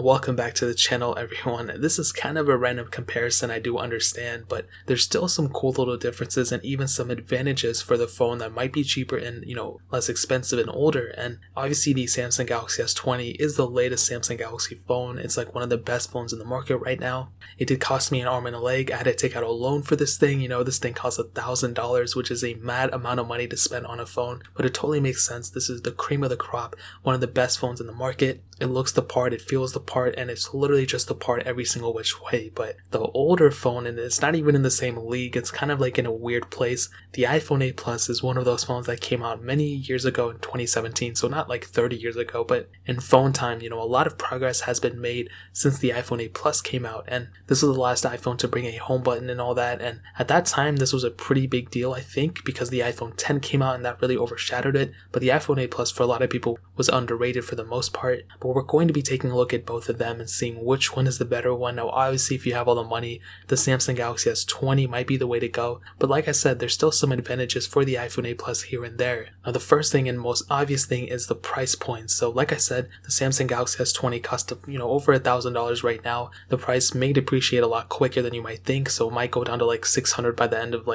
Welcome back to the channel, everyone. This is kind of a random comparison, I do understand, but there's still some cool little differences and even some advantages for the phone that might be cheaper and, less expensive and older. And obviously the Samsung Galaxy S20 is the latest Samsung Galaxy phone. It's like one of the best phones in the market right now. It did cost me an arm and a leg. I had to take out a loan for this thing. This thing costs $1,000, which is a mad amount of money to spend on a phone, but it totally makes sense. This is the cream of the crop, one of the best phones in the market. It looks the part, it feels the part, and it's literally just the part every single which way. But the older phone, and it's not even in the same league, it's kind of like in a weird place. The iPhone 8 Plus is one of those phones that came out many years ago in 2017, so not like 30 years ago, but in phone time, a lot of progress has been made since the iPhone 8 Plus came out, and this was the last iPhone to bring a home button and all that, and at that time this was a pretty big deal, I think, because the iPhone 10 came out and that really overshadowed it. But the iPhone 8 Plus for a lot of people was underrated for the most part. But we're going to be taking a look at both of them and seeing which one is the better one. Now obviously if you have all the money, the Samsung Galaxy S20 might be the way to go, but like I said, there's still some advantages for the iPhone 8 Plus here and there. Now the first thing and most obvious thing is the price point. So like I said, the Samsung Galaxy S20 costs over $1,000 right now. The price may depreciate a lot quicker than you might think, so it might go down to like $600 by the end of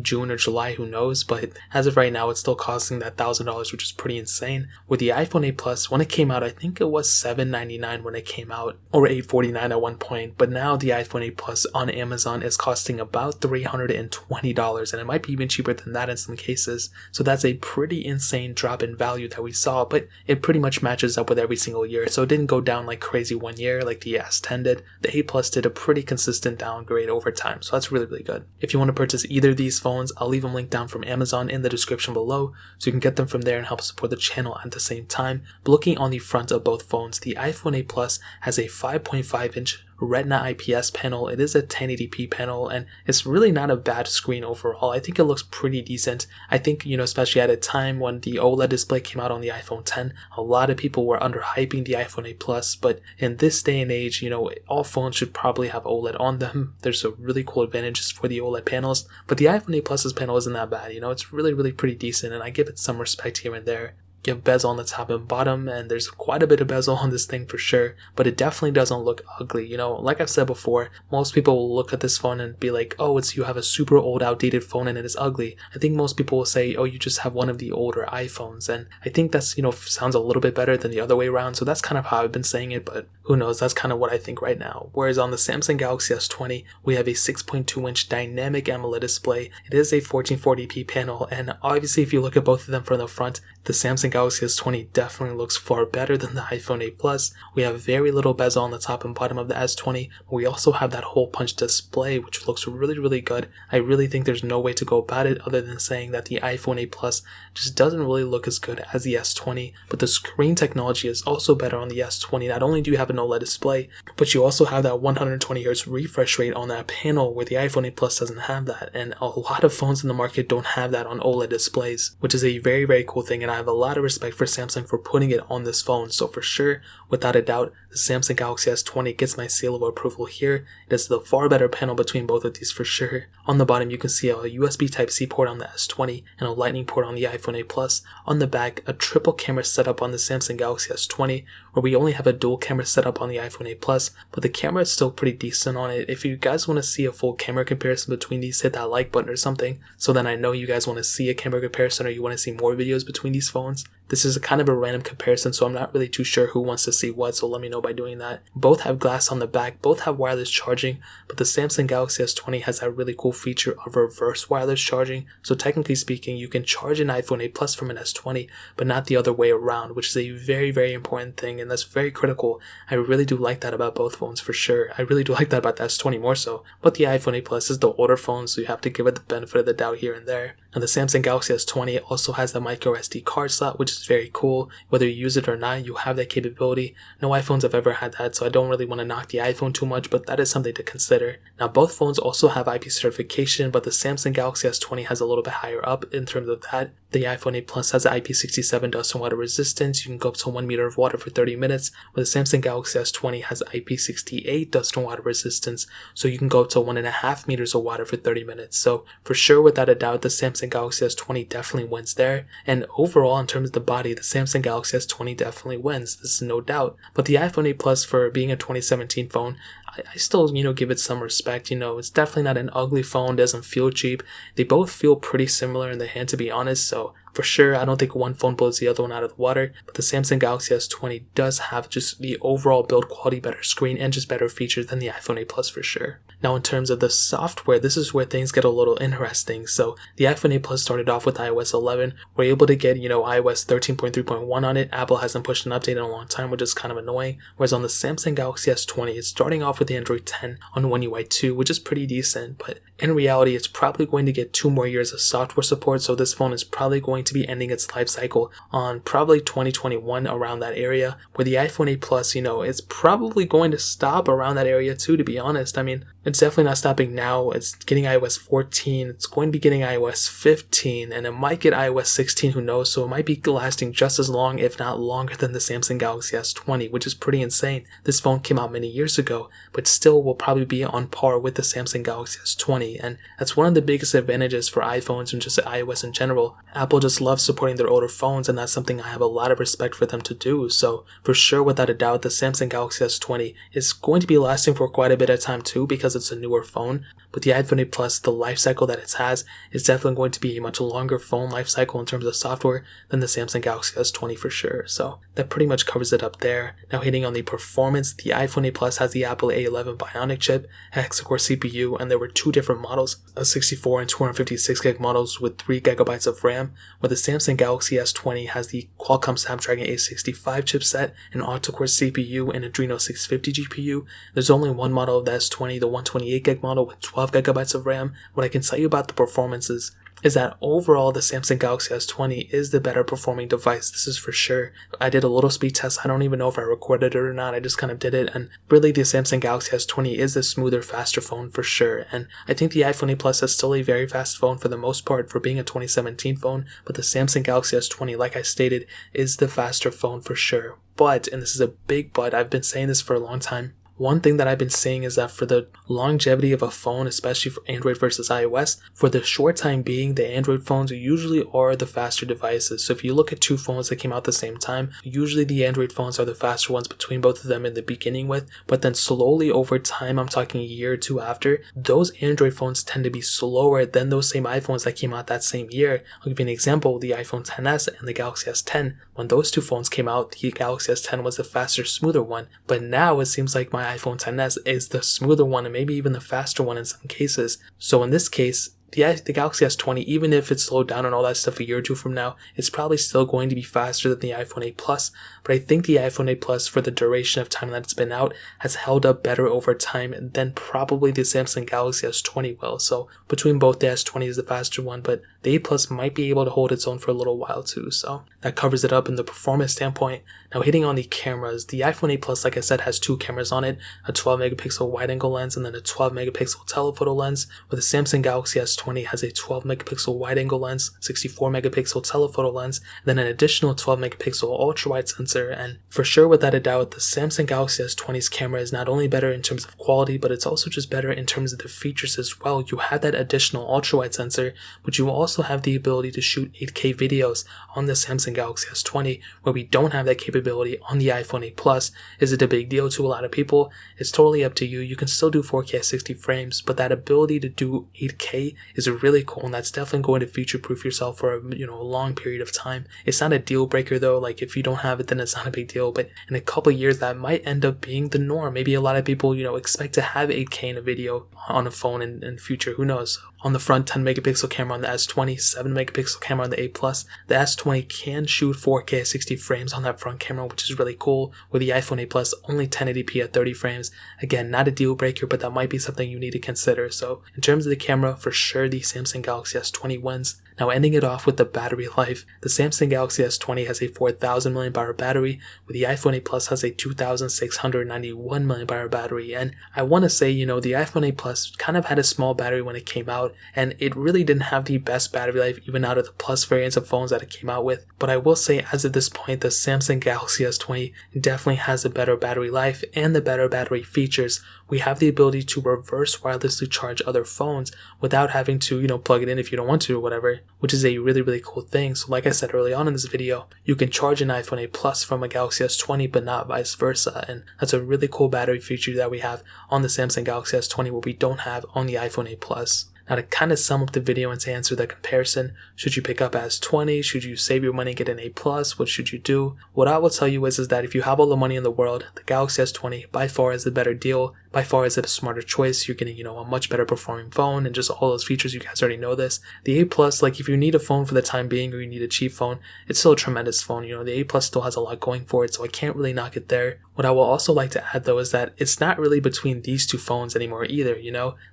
June or July, who knows, but as of right now it's still costing that $1,000, which is pretty insane. With the iPhone 8 Plus, when it came out, I think it was $799 when it came out, or $849 at one point, but now the iPhone 8 Plus on Amazon is costing about $320, and it might be even cheaper than that in some cases. So that's a pretty insane drop in value that we saw, but it pretty much matches up with every single year, so it didn't go down like crazy one year like the S10 did. The 8 Plus did a pretty consistent downgrade over time, so that's really, really good. If you want to purchase either of these phones, I'll leave them linked down from Amazon in the description below, so you can get them from there and help support the channel at the same time. But looking on the front of both phones, the iPhone 8 Plus has a 5.5-inch Retina IPS panel. It is a 1080p panel, and it's really not a bad screen overall. I think it looks pretty decent. I think, especially at a time when the OLED display came out on the iPhone 10, a lot of people were underhyping the iPhone 8 Plus, but in this day and age, all phones should probably have OLED on them. There's a really cool advantages for the OLED panels, but the iPhone 8 Plus's panel isn't that bad. It's really, really pretty decent, and I give it some respect here and there. You have bezel on the top and bottom, and there's quite a bit of bezel on this thing for sure, but it definitely doesn't look ugly. Like I've said before, most people will look at this phone and be like, oh, you have a super old outdated phone and it is ugly. I think most people will say, oh, you just have one of the older iPhones, and I think that's, sounds a little bit better than the other way around, so that's kind of how I've been saying it, but who knows, that's kind of what I think right now. Whereas on the Samsung Galaxy S20, we have a 6.2-inch dynamic AMOLED display. It is a 1440p panel, and obviously if you look at both of them from the front, the Samsung Galaxy S20 definitely looks far better than the iPhone 8 Plus. We have very little bezel on the top and bottom of the S20, but we also have that hole punch display, which looks really, really good. I really think there's no way to go about it other than saying that the iPhone 8 Plus just doesn't really look as good as the S20, but the screen technology is also better on the S20. Not only do you have an OLED display, but you also have that 120Hz refresh rate on that panel, where the iPhone 8 Plus doesn't have that, and a lot of phones in the market don't have that on OLED displays, which is a very, very cool thing, and I have a lot of respect for Samsung for putting it on this phone. So for sure, without a doubt, the Samsung Galaxy S20 gets my seal of approval here. It is the far better panel between both of these for sure. On the bottom, you can see a USB Type-C port on the S20 and a Lightning port on the iPhone 8 Plus. On the back, a triple camera setup on the Samsung Galaxy S20, where we only have a dual camera setup on the iPhone 8 Plus, but the camera is still pretty decent on it. If you guys want to see a full camera comparison between these, hit that like button or something, so then I know you guys want to see a camera comparison or you want to see more videos between these phones. This is a kind of a random comparison, so I'm not really too sure who wants to see what, so let me know by doing that. Both have glass on the back, both have wireless charging, but the Samsung Galaxy S20 has that really cool feature of reverse wireless charging. So technically speaking, you can charge an iPhone 8 Plus from an S20, but not the other way around, which is a very, very important thing, and that's very critical. I really do like that about both phones for sure. I really do like that about the S20 more so, but the iPhone 8 Plus is the older phone, so you have to give it the benefit of the doubt here and there. Now the Samsung Galaxy S20 also has the micro SD card slot, which is very cool. Whether you use it or not, you have that capability. No iPhones have ever had that, so I don't really want to knock the iPhone too much, but that is something to consider. Now both phones also have IP certification, but the Samsung Galaxy S20 has a little bit higher up in terms of that. The iPhone 8 Plus has IP67 dust and water resistance. You can go up to 1 meter of water for 30 minutes, where the Samsung Galaxy S20 has IP68 dust and water resistance, so you can go up to 1.5 meters of water for 30 minutes. So for sure, without a doubt, the Samsung Galaxy S20 definitely wins there. And overall, in terms of the body, the Samsung Galaxy S20 definitely wins. This is no doubt. But the iPhone 8 Plus, for being a 2017 phone, I still, give it some respect. It's definitely not an ugly phone, doesn't feel cheap. They both feel pretty similar in the hand, to be honest, so for sure, I don't think one phone blows the other one out of the water, but the Samsung Galaxy S20 does have just the overall build quality, better screen, and just better features than the iPhone 8 Plus for sure. Now, in terms of the software, this is where things get a little interesting. So the iPhone 8 Plus started off with iOS 11. We're able to get, iOS 13.3.1 on it. Apple hasn't pushed an update in a long time, which is kind of annoying. Whereas on the Samsung Galaxy S20, it's starting off with the Android 10 on One UI 2, which is pretty decent, but in reality, it's probably going to get 2 more years of software support, so this phone is probably going to be ending its life cycle on probably 2021, around that area, where the iPhone 8 Plus, it's probably going to stop around that area too, to be honest. I mean, it's definitely not stopping now. It's getting iOS 14, it's going to be getting iOS 15, and it might get iOS 16, who knows, so it might be lasting just as long, if not longer, than the Samsung Galaxy S20, which is pretty insane. This phone came out many years ago, but still will probably be on par with the Samsung Galaxy S20, and that's one of the biggest advantages for iPhones and just iOS in general. Apple just loves supporting their older phones, and that's something I have a lot of respect for them to do. So for sure, without a doubt, the Samsung Galaxy S20 is going to be lasting for quite a bit of time too, because it's a newer phone. But the iPhone 8 Plus, the life cycle that it has, is definitely going to be a much longer phone life cycle in terms of software than the Samsung Galaxy S20 for sure. So that pretty much covers it up there. Now, hitting on the performance, the iPhone 8 Plus has the Apple A11 Bionic chip, hexa-core CPU, and there were 2 different models, a 64 and 256 gig models with 3 gigabytes of RAM, where the Samsung Galaxy S20 has the Qualcomm Snapdragon 865 chipset, an octa-core CPU, and Adreno 650 GPU. There's only one model of the S20, the 128 gig model with 12 gigabytes of RAM. What I can tell you about the performances is that overall the Samsung Galaxy S20 is the better performing device. This is for sure. I did a little speed test. I don't even know if I recorded it or not. I just kind of did it, and really the Samsung Galaxy S20 is the smoother, faster phone for sure. And I think the iPhone 8 Plus is still a very fast phone for the most part for being a 2017 phone, but the Samsung Galaxy S20, like I stated, is the faster phone for sure. But, and this is a big but, I've been saying this for a long time, one thing that I've been saying is that for the longevity of a phone, especially for Android versus iOS, for the short time being, the Android phones usually are the faster devices. So if you look at 2 phones that came out at the same time, usually the Android phones are the faster ones between both of them in the beginning with, but then slowly over time, I'm talking a year or 2 after, those Android phones tend to be slower than those same iPhones that came out that same year. I'll give you an example, the iPhone XS and the Galaxy S10. When those 2 phones came out, the Galaxy S10 was the faster, smoother one, but now it seems like my iPhone XS is the smoother one and maybe even the faster one in some cases. So in this case, the Galaxy S20, even if it's slowed down and all that stuff a year or 2 from now, it's probably still going to be faster than the iPhone 8 Plus. But I think the iPhone 8 Plus, for the duration of time that it's been out, has held up better over time than probably the Samsung Galaxy S20 will. So between both, the S20 is the faster one, but the 8 Plus might be able to hold its own for a little while too. So that covers it up in the performance standpoint. Now, hitting on the cameras, the iPhone 8 Plus, like I said, has 2 cameras on it, a 12 megapixel wide angle lens and then a 12 megapixel telephoto lens, where the Samsung Galaxy S20 has a 12 megapixel wide angle lens, 64 megapixel telephoto lens, and then an additional 12 megapixel ultra wide sensor. And for sure, without a doubt, the Samsung Galaxy S20's camera is not only better in terms of quality, but it's also just better in terms of the features as well. You have that additional ultra wide sensor, but you also have the ability to shoot 8K videos on the Samsung Galaxy S20, where we don't have that capability on the iPhone 8 Plus. Is it a big deal to a lot of people? It's totally up to you. You can still do 4K at 60 frames, but that ability to do 8K is really cool, and that's definitely going to future-proof yourself for a long period of time. It's not a deal breaker though. Like, if you don't have it, then it's not a big deal, but in a couple of years that might end up being the norm. Maybe a lot of people expect to have 8K in a video on a phone in future. Who knows? On the front, 10 megapixel camera on the S20, 7 megapixel camera on the 8 Plus. The S20 can shoot 4K at 60 frames on that front camera, which is really cool. With the iPhone 8 Plus, only 1080p at 30 frames. Again, not a deal breaker, but that might be something you need to consider. So in terms of the camera, for sure the Samsung Galaxy S20 wins. Now, ending it off with the battery life, the Samsung Galaxy S20 has a 4,000 mAh battery, where the iPhone 8 Plus has a 2,691 mAh battery. And I want to say, the iPhone 8 Plus kind of had a small battery when it came out, and it really didn't have the best battery life even out of the Plus variants of phones that it came out with. But I will say, as of this point, the Samsung Galaxy S20 definitely has a better battery life and the better battery features. We have the ability to reverse wirelessly charge other phones without having to, plug it in if you don't want to or whatever. which is a really cool thing. So like I said early on in this video, you can charge an iPhone 8 Plus from a Galaxy S20 but not vice versa, and that's a really cool battery feature that we have on the Samsung Galaxy S20 what we don't have on the iPhone 8 Plus. Now to kind of sum up the video and to answer the comparison, should you pick up S20? Should you save your money and get an 8 Plus? What should you do? What I will tell you is that if you have all the money in the world, the Galaxy S20 by far is the better deal, by far is a smarter choice. You're getting, a much better performing phone and just all those features. You guys already know this. The 8 Plus, like if you need a phone for the time being or you need a cheap phone, it's still a tremendous phone. The 8 Plus still has a lot going for it, so I can't really knock it there. What I will also like to add though is that it's not really between these two phones anymore either,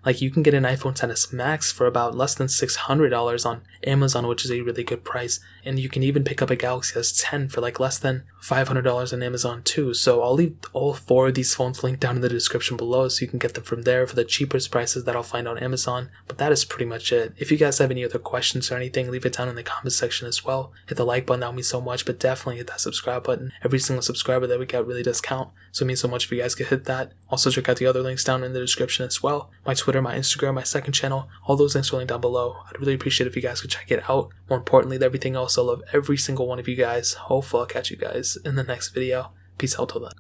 Like you can get an iPhone XS Max for about less than $600 on Amazon, which is a really good price. And you can even pick up a Galaxy S10 for like less than $500 on Amazon too. So I'll leave all 4 of these phones linked down in the description below so you can get them from there for the cheapest prices that I'll find on Amazon. But that is pretty much it. If you guys have any other questions or anything, leave it down in the comment section as well. Hit the like button, that would mean so much, but definitely hit that subscribe button. Every single subscriber that we get really does count, so it means so much if you guys could hit that. Also check out the other links down in the description as well. My Twitter, my Instagram, my second channel, all those links are linked down below. I'd really appreciate if you guys could check it out. More importantly than everything else, I love every single one of you guys. Hopefully I'll catch you guys in the next video. Peace out till then.